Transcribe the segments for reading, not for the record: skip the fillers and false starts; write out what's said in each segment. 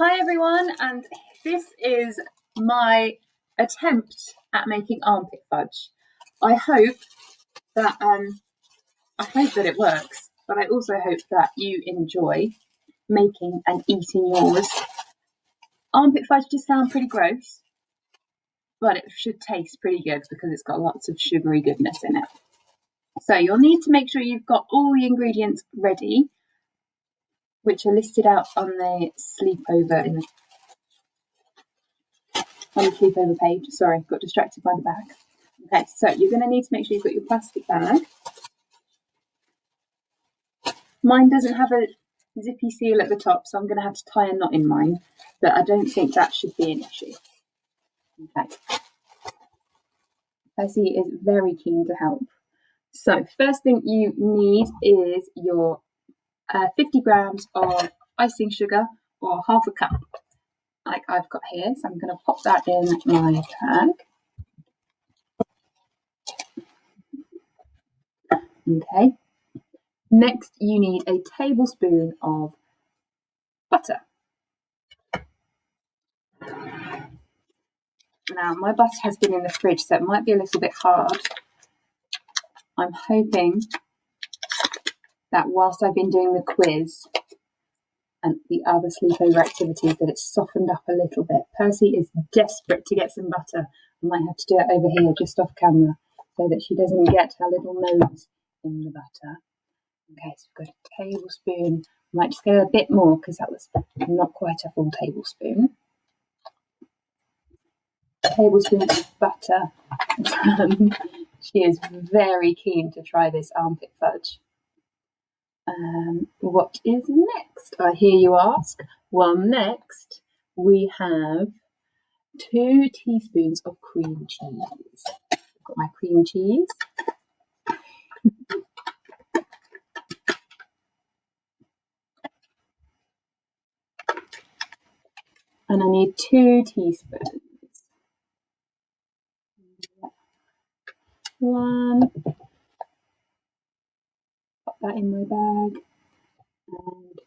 Hi everyone, and this is my attempt at making armpit fudge. I hope that it works, but I also hope that you enjoy making and eating yours. Armpit fudge does sound pretty gross, but it should taste pretty good because it's got lots of sugary goodness in it. So you'll need to make sure you've got all the ingredients ready, which are listed out on the sleepover page. Sorry, got distracted by the bag. Okay, so you're going to need to make sure you've got your plastic bag. Mine doesn't have a zippy seal at the top, so I'm going to have to tie a knot in mine, but I don't think that should be an issue. Okay. Percy is very keen to help. So first thing you need is your 50 grams of icing sugar, or half a cup, like I've got here. So I'm going to pop that in my bag. Okay. Next, you need a tablespoon of butter. Now, my butter has been in the fridge, so it might be a little bit hard. I'm hoping that whilst I've been doing the quiz and the other sleepover activities, that it's softened up a little bit. Percy is desperate to get some butter. I might have to do it over here, just off camera, so that she doesn't get her little nose in the butter. Okay, so we've got a tablespoon. I might just get a bit more because that was not quite a full tablespoon. Tablespoon of butter. She is very keen to try this armpit fudge. What is next? I hear you ask. Well, next we have 2 teaspoons of cream cheese. I've got my cream cheese. And I need 2 teaspoons. 1. Pop that in my bag. And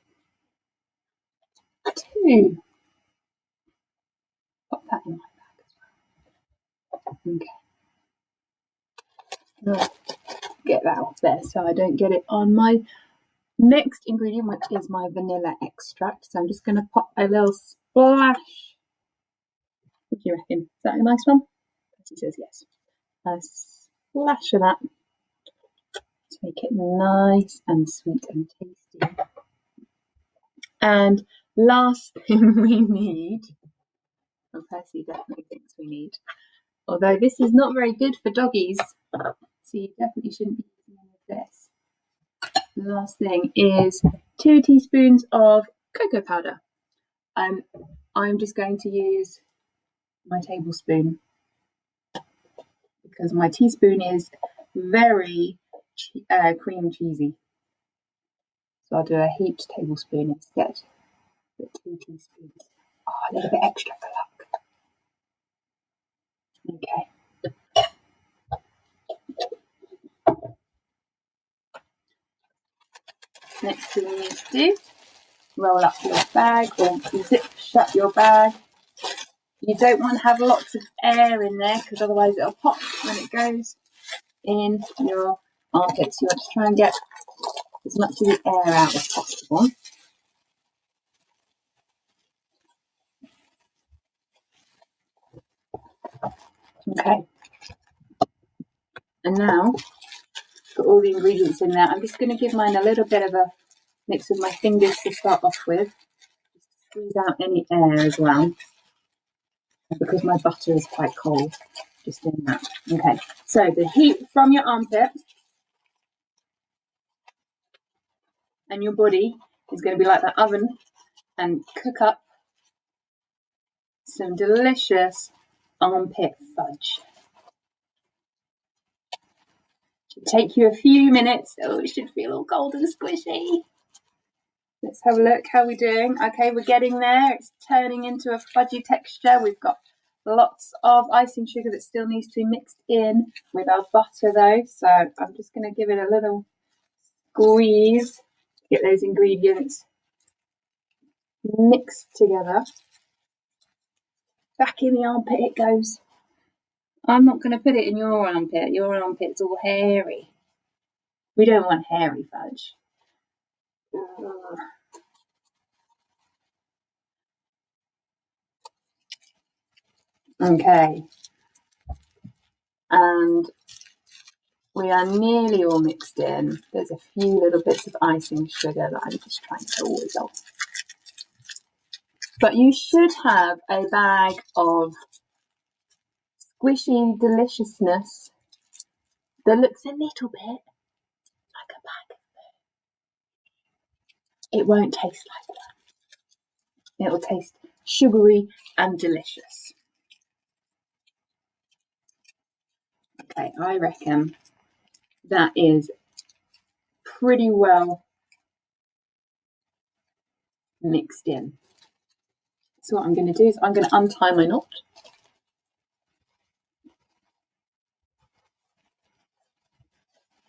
2. Pop that in my bag as well. Okay. Right. Get that off there so I don't get it on my next ingredient, which is my vanilla extract. So I'm just going to pop a little splash. What do you reckon? Is that a nice one? He says yes. A splash of that to make it nice and sweet and tasty. And last thing we need, well, Percy definitely thinks we need, although this is not very good for doggies, so you definitely shouldn't be using any of this. The last thing is 2 teaspoons of cocoa powder. I'm just going to use my tablespoon because my teaspoon is very cream cheesy. So I'll do a heaped tablespoon instead. 2 teaspoons. Oh, a little bit extra for luck. Okay. Next thing you need to do, roll up your bag or zip shut your bag. You don't want to have lots of air in there because otherwise it'll pop when it goes in your armpits. You want to try and get as much of the air out as possible. Okay. And now, got all the ingredients in there. I'm just going to give mine a little bit of a mix with my fingers to start off with. Just squeeze out any air as well. Because my butter is quite cold, just doing that. Okay, so the heat from your armpit and your body is going to be like that oven and cook up some delicious armpit fudge. Should take you a few minutes. Oh, it should feel all cold and squishy. Let's have a look how we're doing. Okay, we're getting there. It's turning into a fudgy texture. We've got lots of icing sugar that still needs to be mixed in with our butter though. So I'm just going to give it a little squeeze to get those ingredients mixed together. Back in the armpit it goes. I'm not going to put it in your armpit. Your armpit's all hairy. We don't want hairy fudge. Okay. And we are nearly all mixed in. There's a few little bits of icing sugar that I'm just trying to always off. But you should have a bag of squishy deliciousness that looks a little bit like a bag of food. It won't taste like that. It will taste sugary and delicious. Okay, I reckon that is pretty well mixed in. So what I'm going to do is I'm going to untie my knot.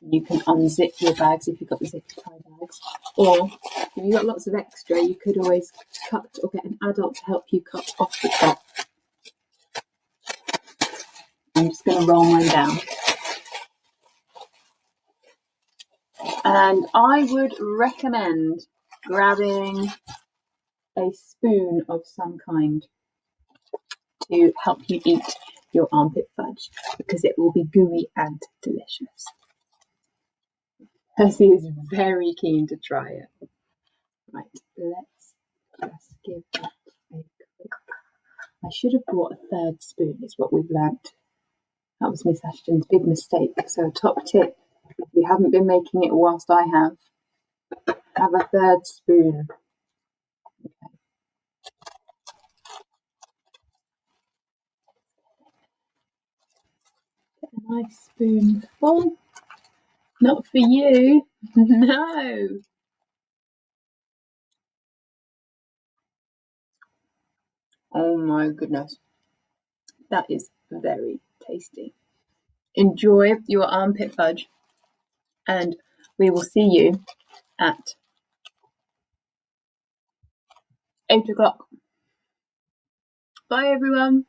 You can unzip your bags if you've got the zip tie bags, or if you've got lots of extra, you could always cut or get an adult to help you cut off the top. I'm just going to roll mine down. And I would recommend grabbing a spoon of some kind to help you eat your armpit fudge, because it will be gooey and delicious. Percy is very keen to try it. Right, let's just give that a quick. I should have brought a third spoon, is what we've learnt. That was Miss Ashton's big mistake. So a top tip, if you haven't been making it whilst I have a third spoon. Okay. Get a nice spoonful. Not for you. No. Oh my goodness. That is very tasty. Enjoy your armpit fudge, and we will see you at 8 o'clock. Bye everyone.